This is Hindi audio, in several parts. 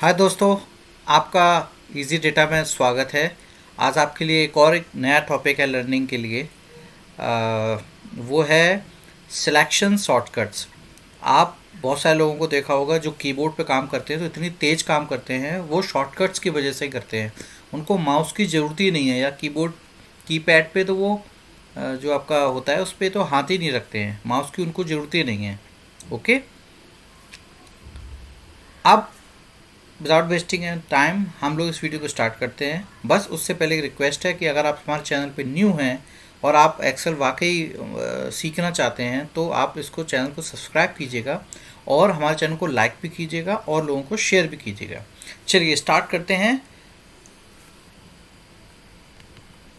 हाय दोस्तों, आपका इजी डेटा में स्वागत है। आज आपके लिए एक नया टॉपिक है लर्निंग के लिए। वो है सिलेक्शन शॉर्टकट्स। आप बहुत सारे लोगों को देखा होगा जो कीबोर्ड पे काम करते हैं तो इतनी तेज़ काम करते हैं, वो शॉर्टकट्स की वजह से ही करते हैं। उनको माउस की ज़रूरत ही नहीं है, या कीबोर्ड कीपैड पे तो वो जो आपका होता है उस पर तो हाथ ही नहीं रखते हैं, माउस की उनको ज़रूरत ही नहीं है। ओके, अब विदाउट वेस्टिंग टाइम हम लोग इस वीडियो को स्टार्ट करते हैं। बस उससे पहले एक रिक्वेस्ट है कि अगर आप हमारे चैनल पे न्यू हैं और आप एक्सेल वाकई सीखना चाहते हैं तो आप इसको चैनल को सब्सक्राइब कीजिएगा और हमारे चैनल को लाइक भी कीजिएगा और लोगों को शेयर भी कीजिएगा। चलिए स्टार्ट करते हैं।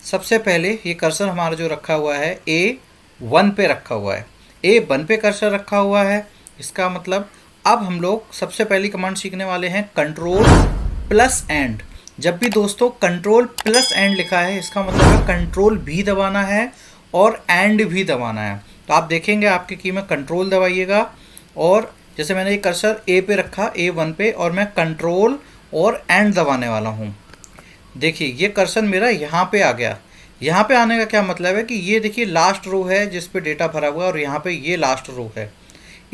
सबसे पहले ये कर्सर हमारा जो रखा हुआ है A1 पे रखा हुआ है। A1 पे कर्सर रखा हुआ है, इसका मतलब अब हम लोग सबसे पहली कमांड सीखने वाले हैं कंट्रोल प्लस एंड। जब भी दोस्तों कंट्रोल प्लस एंड लिखा है इसका मतलब है कंट्रोल भी दबाना है और एंड भी दबाना है। तो आप देखेंगे आपकी की में कंट्रोल दबाइएगा और जैसे मैंने ये कर्सर A पे रखा A1 पे और मैं कंट्रोल और एंड दबाने वाला हूँ। देखिए ये कर्सर मेरा यहाँ पे आ गया। यहाँ पे आने का क्या मतलब है कि ये देखिए लास्ट रो है जिस पे डेटा भरा हुआ है और यहाँ पे ये लास्ट रो है,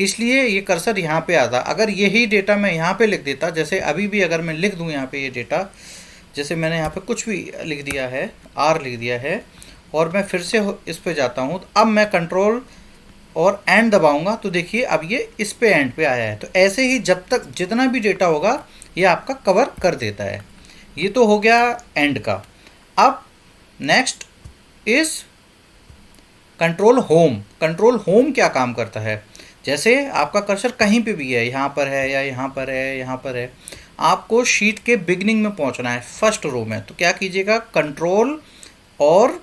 इसलिए ये कर्सर यहाँ पे आता। अगर यही डेटा मैं यहाँ पे लिख देता, जैसे अभी भी अगर मैं लिख दूँ यहाँ पे ये डेटा, जैसे मैंने यहाँ पे कुछ भी लिख दिया है, आर लिख दिया है और मैं फिर से इस पे जाता हूँ तो अब मैं कंट्रोल और एंड दबाऊंगा तो देखिए अब ये इस पे एंड पे आया है। तो ऐसे ही जब तक जितना भी डेटा होगा ये आपका कवर कर देता है। ये तो हो गया एंड का। अब next is control home. Control home क्या काम करता है, जैसे आपका कर्सर कहीं पे भी है, यहाँ पर है या यहाँ पर है, यहाँ पर है, आपको शीट के बिगनिंग में पहुँचना है फर्स्ट रो में, तो क्या कीजिएगा कंट्रोल और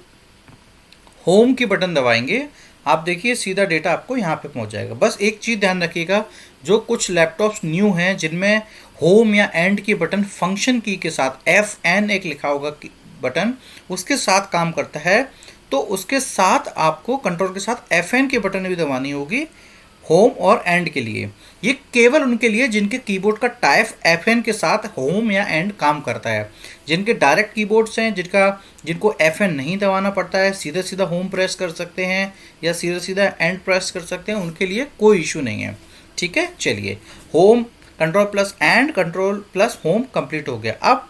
होम की बटन दबाएंगे। आप देखिए सीधा डेटा आपको यहाँ पे पहुँच जाएगा। बस एक चीज़ ध्यान रखिएगा, जो कुछ लैपटॉप्स न्यू हैं जिनमें होम या एंड की बटन फंक्शन की के साथ FN एक लिखा होगा बटन उसके साथ काम करता है, तो उसके साथ आपको कंट्रोल के साथ FN की बटन भी दबानी होगी होम और एंड के लिए। ये केवल उनके लिए जिनके कीबोर्ड का टाइप FN के साथ होम या एंड काम करता है। जिनके डायरेक्ट कीबोर्ड्स हैं जिनको FN नहीं दबाना पड़ता है, सीधा सीधा होम प्रेस कर सकते हैं या सीधा सीधा एंड प्रेस कर सकते हैं, उनके लिए कोई इशू नहीं है। ठीक है, चलिए home control plus and control plus home complete हो गया। अब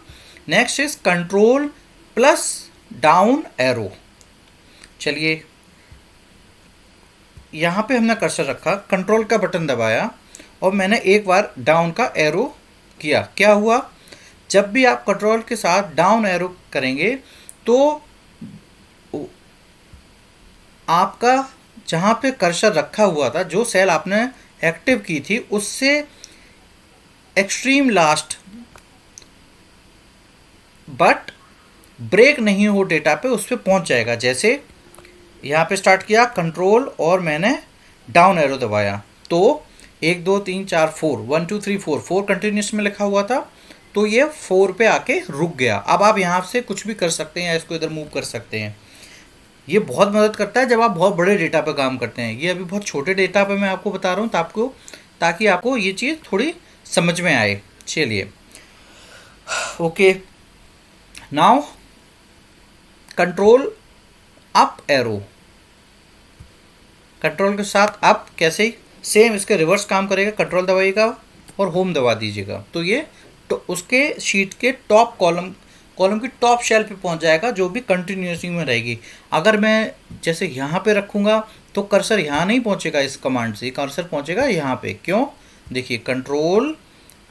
next is control plus down arrow. चलिए यहाँ पे हमने कर्सर रखा, कंट्रोल का बटन दबाया और मैंने एक बार डाउन का एरो किया। क्या हुआ, जब भी आप कंट्रोल के साथ डाउन एरो करेंगे तो आपका जहाँ पे कर्सर रखा हुआ था, जो सेल आपने एक्टिव की थी, उससे एक्सट्रीम लास्ट बट ब्रेक नहीं हो डेटा पे उस पर पहुँच जाएगा। जैसे यहाँ पे स्टार्ट किया कंट्रोल और मैंने डाउन एरो दबाया तो 1 2 3 4 4 1 2 3 4 4 कंटिन्यूस में लिखा हुआ था, तो ये 4 पे आके रुक गया। अब आप यहाँ से कुछ भी कर सकते हैं या इसको इधर मूव कर सकते हैं। ये बहुत मदद करता है जब आप बहुत बड़े डेटा पे काम करते हैं। ये अभी बहुत छोटे डेटा पे मैं आपको बता रहा हूँ ताकि आपको ये चीज़ थोड़ी समझ में आए। चलिए okay, now control up arrow. Control के साथ अप कैसे सेम इसके रिवर्स काम करेगा, कंट्रोल दबाइएगा और होम दबा दीजिएगा तो ये तो उसके शीट के टॉप कॉलम की टॉप शेल पे पहुंच जाएगा, जो भी कंटिन्यूसली में रहेगी। अगर मैं जैसे यहाँ पे रखूँगा तो कर्सर यहाँ नहीं पहुँचेगा, इस कमांड से कर्सर पहुँचेगा यहाँ पे। क्यों, देखिए कंट्रोल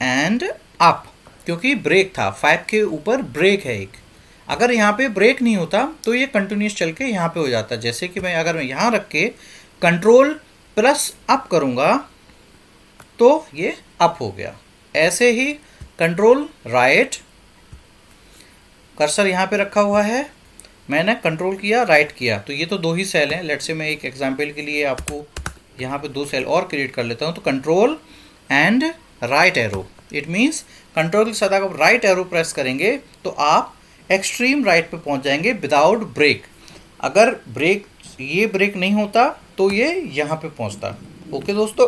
एंड अप, क्योंकि ब्रेक था 5 के ऊपर ब्रेक है एक। अगर यहाँ पे ब्रेक नहीं होता तो ये कंटिन्यूस चल के यहाँ पे हो जाता। जैसे कि अगर मैं यहाँ रख के कंट्रोल प्लस अप करूँगा तो ये अप हो गया। ऐसे ही कंट्रोल राइट, कर्सर यहाँ पे रखा हुआ है, मैंने कंट्रोल किया राइट किया तो ये तो 2 ही सेल हैं। लेट्स से मैं एक एग्जांपल के लिए आपको यहाँ पे 2 सेल और क्रिएट कर लेता हूँ। तो control and right arrow, it means control के साथ अगर राइट एरो प्रेस करेंगे तो आप एक्सट्रीम राइट पे पहुंच जाएंगे विदाउट ब्रेक। अगर ये ब्रेक नहीं होता तो ये यहाँ पे पहुंचता। ओके दोस्तों,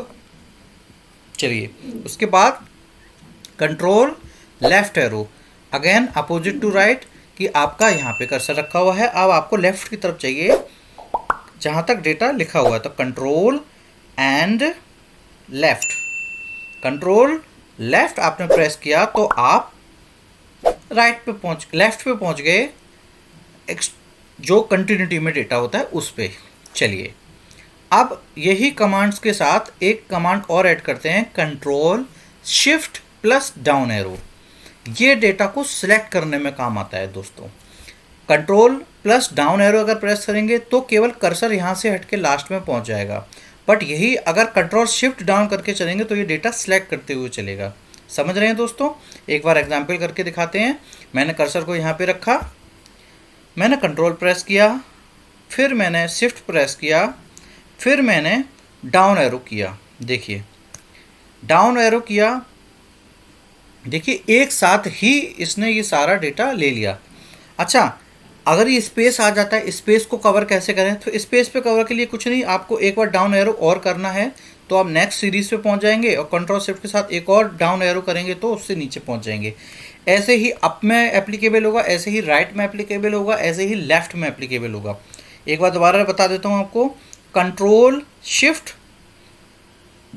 चलिए उसके बाद control left arrow again opposite to right, कि आपका यहाँ पे कर्सर रखा हुआ है, अब आपको लेफ्ट की तरफ चाहिए जहाँ तक डेटा लिखा हुआ है, तो control and left, control left आपने प्रेस किया तो आप लेफ्ट पे पहुँच गए, जो कंटिन्यूटी में डेटा होता है उस पे। चलिए अब यही कमांड्स के साथ एक कमांड और ऐड करते हैं, control shift plus down arrow. ये डेटा को सिलेक्ट करने में काम आता है दोस्तों। कंट्रोल प्लस डाउन एरो अगर प्रेस करेंगे तो केवल कर्सर यहाँ से हट के लास्ट में पहुँच जाएगा, बट यही अगर कंट्रोल शिफ्ट डाउन करके चलेंगे तो ये डेटा सिलेक्ट करते हुए चलेगा। समझ रहे हैं दोस्तों? एक बार एग्जाम्पल करके दिखाते हैं। मैंने कर्सर को यहाँ पे रखा, मैंने कंट्रोल प्रेस किया, फिर मैंने शिफ्ट प्रेस किया, फिर मैंने डाउन एरो किया। देखिए डाउन एरो किया, देखिए एक साथ ही इसने ये सारा डेटा ले लिया। अच्छा, अगर ये स्पेस आ जाता है, स्पेस को कवर कैसे करें? तो स्पेस पे कवर के लिए कुछ नहीं, आपको एक बार डाउन एरो और करना है तो आप नेक्स्ट सीरीज पे पहुंच जाएंगे, और कंट्रोल शिफ्ट के साथ एक और डाउन एरो करेंगे तो उससे नीचे पहुंच जाएंगे। ऐसे ही अप में एप्लीकेबल होगा, ऐसे ही राइट में एप्लीकेबल होगा, ऐसे ही लेफ्ट में एप्लीकेबल होगा। एक बार दोबारा बता देता हूँ आपको, कंट्रोल शिफ्ट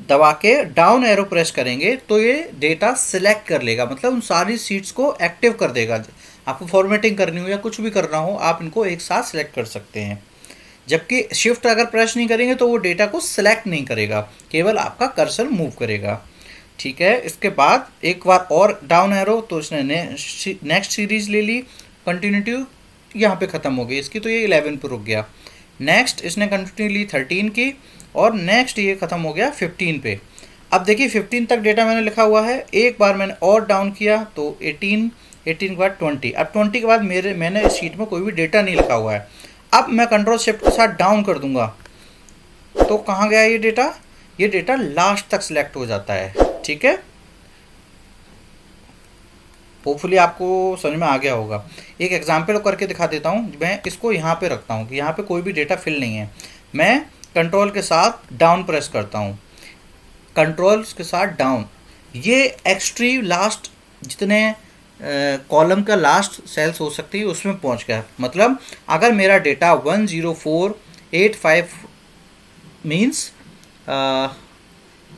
दबा के डाउन एरो प्रेस करेंगे तो ये डेटा सिलेक्ट कर लेगा, मतलब उन सारी सीट्स को एक्टिव कर देगा। आपको फॉर्मेटिंग करनी हो या कुछ भी करना हो, आप इनको एक साथ सिलेक्ट कर सकते हैं। जबकि शिफ्ट अगर प्रेस नहीं करेंगे तो वो डेटा को सिलेक्ट नहीं करेगा, केवल आपका कर्सर मूव करेगा। ठीक है, इसके बाद एक बार और डाउन एरो, तो इसने नेक्स्ट सीरीज ले ली, कंटिन्यूटी यहाँ पे ख़त्म हो गई इसकी, तो ये 11 पे रुक गया। नेक्स्ट इसने कंटिन्यू ली 13 की, और नेक्स्ट ये ख़त्म हो गया 15 पे। अब देखिए 15 तक डेटा मैंने लिखा हुआ है, एक बार मैंने और डाउन किया तो 18 के बाद 20। अब 20 के बाद मैंने इस शीट में कोई भी डेटा नहीं लिखा हुआ है। अब मैं कंट्रोल शिफ्ट के साथ डाउन कर दूंगा तो कहाँ गया ये डेटा? ये डेटा लास्ट तक सिलेक्ट हो जाता है। ठीक है, होपफुली आपको समझ में आ गया होगा। एक एग्जाम्पल करके दिखा देता हूँ। मैं इसको यहाँ पे रखता हूँ कि यहाँ पे कोई भी डेटा फिल नहीं है, मैं कंट्रोल के साथ डाउन प्रेस करता हूँ, कंट्रोल के साथ डाउन, ये एक्सट्रीम लास्ट जितने कॉलम का लास्ट सेल्स हो सकती है उसमें पहुँच गया। मतलब अगर मेरा डेटा 10485 मीन्स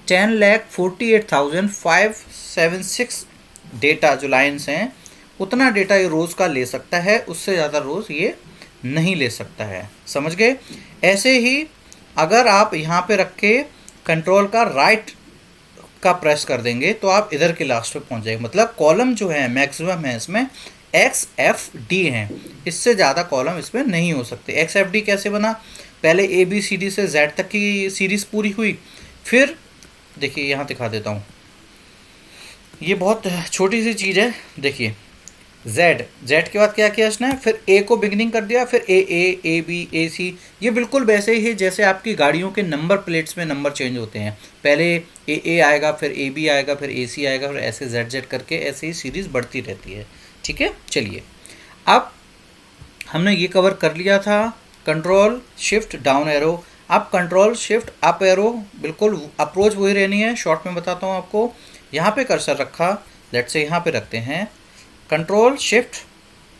10,48,576 डेटा जो लाइन्स हैं, उतना डेटा ये रोज़ का ले सकता है, उससे ज़्यादा रोज़ ये नहीं ले सकता है। समझ गए? ऐसे ही अगर आप यहाँ पे रख के कंट्रोल का राइट का प्रेस कर देंगे तो आप इधर के लास्ट पे पहुँच जाएंगे। मतलब कॉलम जो है मैक्सिमम है इसमें XFD हैं, इससे ज़्यादा कॉलम इसमें नहीं हो सकते। XFD कैसे बना? पहले ABCD से Z तक की सीरीज़ पूरी हुई, फिर देखिए यहाँ दिखा देता हूँ, ये बहुत छोटी सी चीज़ है। देखिए Z के बाद क्या किया इसने? फिर A को बिगनिंग कर दिया, फिर AB AC। ये बिल्कुल वैसे ही जैसे आपकी गाड़ियों के नंबर प्लेट्स में नंबर चेंज होते हैं, पहले AA आएगा, फिर AB आएगा, फिर AC आएगा, फिर ऐसे ZZ करके ऐसे ही सीरीज़ बढ़ती रहती है। ठीक है, चलिए अब हमने ये कवर कर लिया था, कंट्रोल शिफ्ट डाउन एरो। अब कंट्रोल शिफ्ट अप एरो, बिल्कुल अप्रोच वही रहनी है, शॉर्ट में बताता हूँ आपको। यहाँ पे कर्सर रखा, लेट्स से यहाँ पे रखते हैं, कंट्रोल शिफ्ट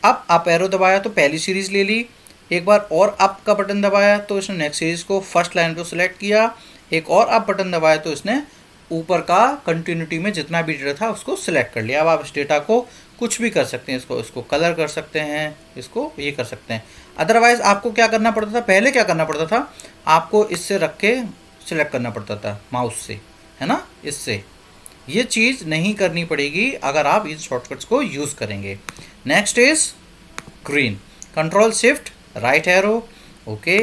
अप एरो दबाया तो पहली सीरीज़ ले ली, एक बार और अप का बटन दबाया तो इसने नेक्स्ट सीरीज़ को फर्स्ट लाइन पे सिलेक्ट किया, एक और अप बटन दबाया तो इसने ऊपर का कंटिन्यूटी में जितना भी डेटा था उसको सिलेक्ट कर लिया। अब आप इस डेटा को कुछ भी कर सकते हैं, इसको कलर कर सकते हैं, इसको ये कर सकते हैं। अदरवाइज़ आपको क्या करना पड़ता था? पहले क्या करना पड़ता था? आपको इससे रख के सिलेक्ट करना पड़ता था माउस से, है ना, इससे। ये चीज़ नहीं करनी पड़ेगी अगर आप इन शॉर्टकट्स को यूज़ करेंगे। Next is green, control shift right arrow. Okay,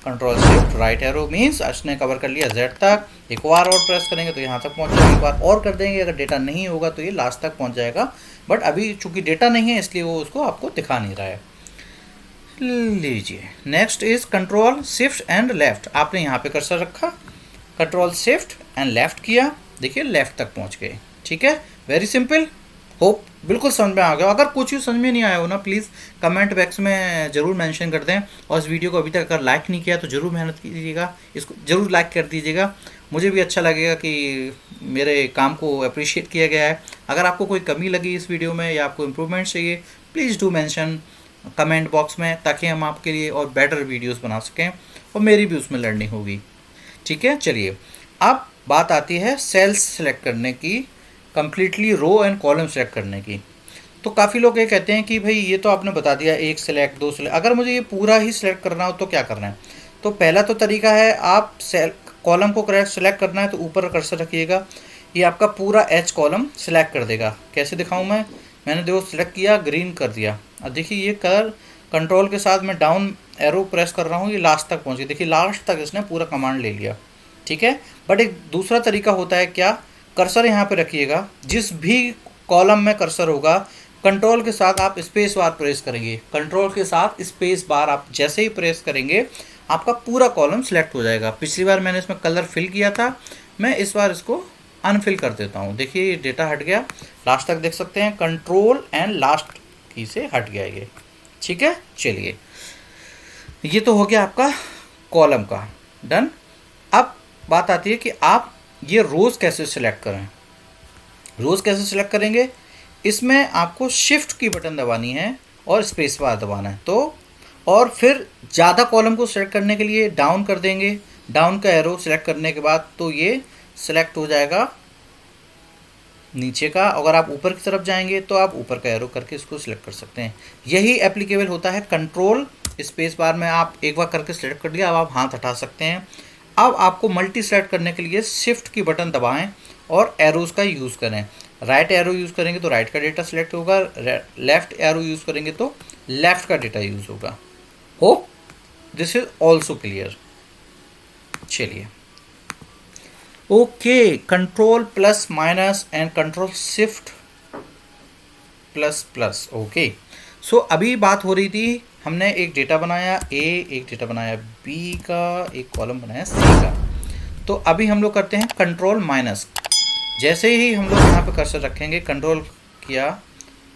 control shift right arrow means उसने कवर कर लिया Z तक, एक बार और प्रेस करेंगे तो यहाँ तक पहुँच जाएगा, एक बार और कर देंगे, अगर डेटा नहीं होगा तो ये लास्ट तक पहुँच जाएगा। बट अभी चूंकि डेटा नहीं है इसलिए वो उसको आपको दिखा नहीं रहा है। लीजिए, next is control shift and left. आपने यहाँ पे कर्सर रखा, कंट्रोल शिफ्ट एंड लेफ्ट किया, देखिए लेफ्ट तक पहुँच गए। ठीक है, वेरी सिंपल। होप बिल्कुल समझ में आ गया। अगर कुछ भी समझ में नहीं आया हो ना, प्लीज़ कमेंट बॉक्स में ज़रूर मेंशन कर दें। और इस वीडियो को अभी तक अगर लाइक नहीं किया तो ज़रूर मेहनत कीजिएगा, इसको ज़रूर लाइक कर दीजिएगा। मुझे भी अच्छा लगेगा कि मेरे काम को अप्रिशिएट किया गया है। अगर आपको कोई कमी लगी इस वीडियो में या आपको इम्प्रूवमेंट चाहिए, please do mention comment box में, ताकि हम आपके लिए और बेटर वीडियोज़ बना सकें और मेरी भी उसमें लर्निंग होगी। ठीक है, चलिए अब बात आती है सेल्स सेलेक्ट करने की, completely row and column select करने की। तो काफ़ी लोग ये कहते हैं कि भाई ये तो आपने बता दिया, एक सेलेक्ट, दो सेलेक्ट, अगर मुझे ये पूरा ही सिलेक्ट करना हो तो क्या करना है? तो पहला तो तरीका है, आप कॉलम को करेक्ट सेलेक्ट करना है तो ऊपर कर्सर रखिएगा, ये आपका पूरा एच कॉलम सेलेक्ट कर देगा। कैसे दिखाऊं मैंने देखो सेलेक्ट किया, ग्रीन कर दिया। अब देखिए ये कलर कंट्रोल के साथ मैं डाउन एरो प्रेस कर रहा हूँ, ये लास्ट तक पहुँची। देखिए लास्ट तक इसने पूरा कमांड ले लिया। ठीक है, बट एक दूसरा तरीका होता है क्या, कर्सर यहाँ पे रखिएगा, जिस भी कॉलम में कर्सर होगा कंट्रोल के साथ आप स्पेस बार प्रेस करेंगे। कंट्रोल के साथ स्पेस बार आप जैसे ही प्रेस करेंगे आपका पूरा कॉलम सिलेक्ट हो जाएगा। पिछली बार मैंने इसमें कलर फिल किया था, मैं इस बार इसको अनफिल कर देता हूँ। देखिए ये डेटा हट गया, लास्ट तक देख सकते हैं, कंट्रोल एंड लास्ट की से हट गया ये। ठीक है, चलिए ये तो हो गया आपका कॉलम का, डन। अब बात आती है कि आप ये रोज़ कैसे सिलेक्ट करें। रोज़ कैसे सिलेक्ट करेंगे, इसमें आपको शिफ्ट की बटन दबानी है और स्पेस बार दबाना है। तो और फिर ज़्यादा कॉलम को सिलेक्ट करने के लिए डाउन कर देंगे, डाउन का एरो सिलेक्ट करने के बाद तो ये सिलेक्ट हो जाएगा नीचे का। अगर आप ऊपर की तरफ जाएंगे तो आप ऊपर का एरो करके इसको सिलेक्ट कर सकते हैं। यही एप्लीकेबल होता है कंट्रोल स्पेस बार में, आप एक बार करके सिलेक्ट कर दिया, अब आप हाथ हटा सकते हैं। अब आपको मल्टी सेलेक्ट करने के लिए शिफ्ट की बटन दबाएं और एरोज़ का यूज़ करें। राइट एरो यूज़ करेंगे तो राइट का डेटा सिलेक्ट होगा, लेफ्ट एरो यूज़ करेंगे तो लेफ्ट का डेटा यूज़ होगा। Hope this is also clear. चलिए okay, control plus minus and control shift plus plus. Okay, so अभी बात हो रही थी, हमने एक डेटा बनाया ए, एक डेटा बनाया बी का, एक कॉलम बनाया सी का। तो अभी हम लोग करते हैं कंट्रोल माइनस। जैसे ही हम लोग यहाँ पे कर्सर रखेंगे, कंट्रोल किया,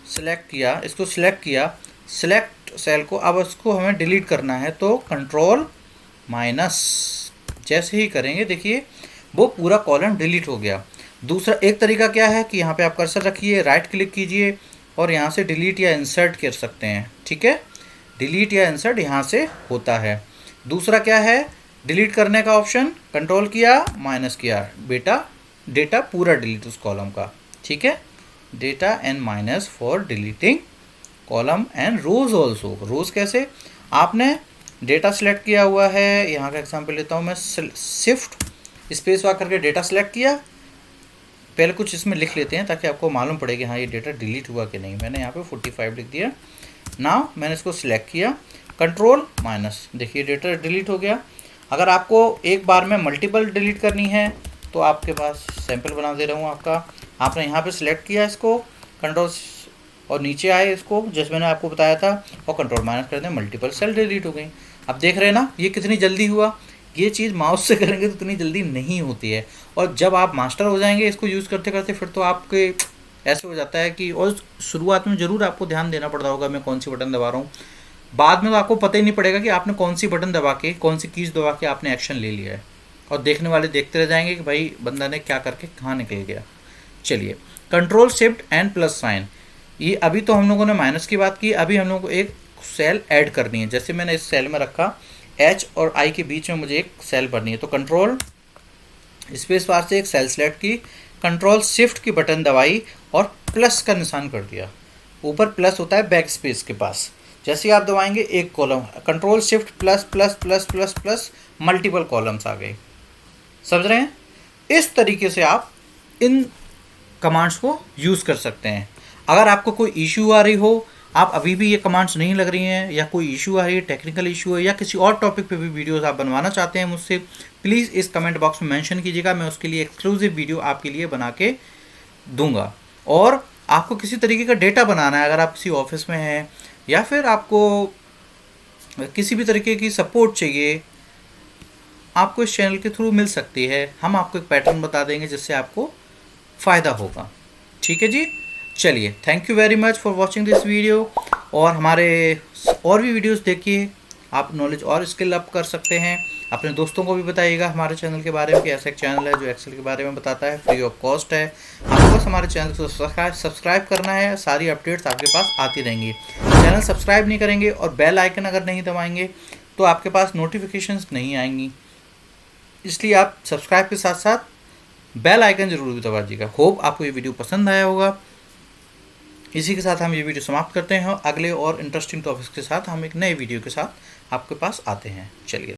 सिलेक्ट किया, इसको सिलेक्ट किया, सिलेक्ट सेल को, अब इसको हमें डिलीट करना है तो कंट्रोल माइनस जैसे ही करेंगे देखिए वो पूरा कॉलम डिलीट हो गया। दूसरा एक तरीका क्या है कि यहाँ पे आप कर्सर रखिए, राइट क्लिक कीजिए और यहाँ से डिलीट या इंसर्ट कर सकते हैं। ठीक है, डिलीट या इंसर्ट यहाँ से होता है। दूसरा क्या है, डिलीट करने का ऑप्शन, कंट्रोल किया, माइनस किया, डेटा पूरा डिलीट उस कॉलम का। ठीक है, data and minus for deleting column and rows also. Rows कैसे, आपने डेटा सेलेक्ट किया हुआ है, यहाँ का एग्जांपल लेता हूँ मैं, शिफ्ट स्पेस बार करके डेटा सेलेक्ट किया। पहले कुछ इसमें लिख लेते हैं ताकि आपको मालूम पड़े कि हाँ ये डेटा डिलीट हुआ कि नहीं। मैंने यहाँ पे 45 लिख दिया। नाउ मैंने इसको सिलेक्ट किया, कंट्रोल माइनस, देखिए डेटा डिलीट हो गया। अगर आपको एक बार में मल्टीपल डिलीट करनी है तो आपके पास सैंपल बना दे रहा हूँ आपका। आपने यहाँ पे सिलेक्ट किया इसको, कंट्रोल और नीचे आए इसको जैसे मैंने आपको बताया था और कंट्रोल माइनस कर दें, मल्टीपल सेल डिलीट हो गई। अब देख रहे हैं ना ये कितनी जल्दी हुआ। ये चीज़ माउस से करेंगे तो इतनी जल्दी नहीं होती है, और जब आप मास्टर हो जाएंगे इसको यूज़ करते करते फिर तो आपके ऐसे हो जाता है कि, और शुरुआत में ज़रूर आपको ध्यान देना पड़ता होगा मैं कौन सी बटन दबा रहा हूँ। बाद में तो आपको पता ही नहीं पड़ेगा कि आपने कौन सी बटन दबा के, कौन सी कीज दबा के आपने एक्शन ले लिया है, और देखने वाले देखते रह जाएंगे कि भाई बंदा ने क्या करके कहाँ निकल गया। चलिए control shift and plus sign, ये अभी तो हम लोगों ने माइनस की बात की, अभी हम लोगों को एक सेल ऐड करनी है। जैसे मैंने इस सेल में रखा, एच और आई के बीच में मुझे एक सेल भरनी है, तो कंट्रोल स्पेस बार से एक सेल सेलेक्ट की, कंट्रोल शिफ्ट की बटन दबाई और प्लस का निशान कर दिया। ऊपर प्लस होता है बैक स्पेस के पास, जैसे ही आप दबाएंगे एक column, control shift plus plus plus plus plus, multiple columns आ गए। समझ रहे हैं? इस तरीके से आप इन कमांड्स को यूज़ कर सकते हैं। अगर आपको कोई इशू आ रही हो, आप अभी भी ये कमांड्स नहीं लग रही हैं, या कोई इशू आ रही है, टेक्निकल इशू है, या किसी और टॉपिक पे भी वीडियोस आप बनवाना चाहते हैं मुझसे, प्लीज़ इस कमेंट बॉक्स में मेंशन कीजिएगा। मैं उसके लिए एक्सक्लूसिव वीडियो आपके लिए बना के दूंगा। और आपको किसी तरीके का डेटा बनाना है, अगर आप किसी ऑफिस में हैं या फिर आपको किसी भी तरीके की सपोर्ट चाहिए, आपको इस चैनल के थ्रू मिल सकती है। हम आपको एक पैटर्न बता देंगे जिससे आपको फ़ायदा होगा। ठीक है जी, चलिए, thank you very much for watching this video. और हमारे और भी वीडियोस देखिए, आप नॉलेज और स्किल अप कर सकते हैं। अपने दोस्तों को भी बताइएगा हमारे चैनल के बारे में कि ऐसा एक चैनल है जो एक्सेल के बारे में बताता है, फ्री ऑफ कॉस्ट है। आपको बस हमारे चैनल को सब्सक्राइब करना है, सारी अपडेट्स आपके पास आती रहेंगी। चैनल सब्सक्राइब नहीं करेंगे और बेल आइकन अगर नहीं दबाएंगे तो आपके पास नोटिफिकेशंस नहीं आएंगी, इसलिए आप सब्सक्राइब के साथ साथ बेल आइकन जरूर दबा दीजिएगा। होप आपको ये वीडियो पसंद आया होगा। इसी के साथ हम ये वीडियो समाप्त करते हैं। अगले और इंटरेस्टिंग टॉपिक्स के साथ हम एक नए वीडियो के साथ आपके पास आते हैं। चलिए।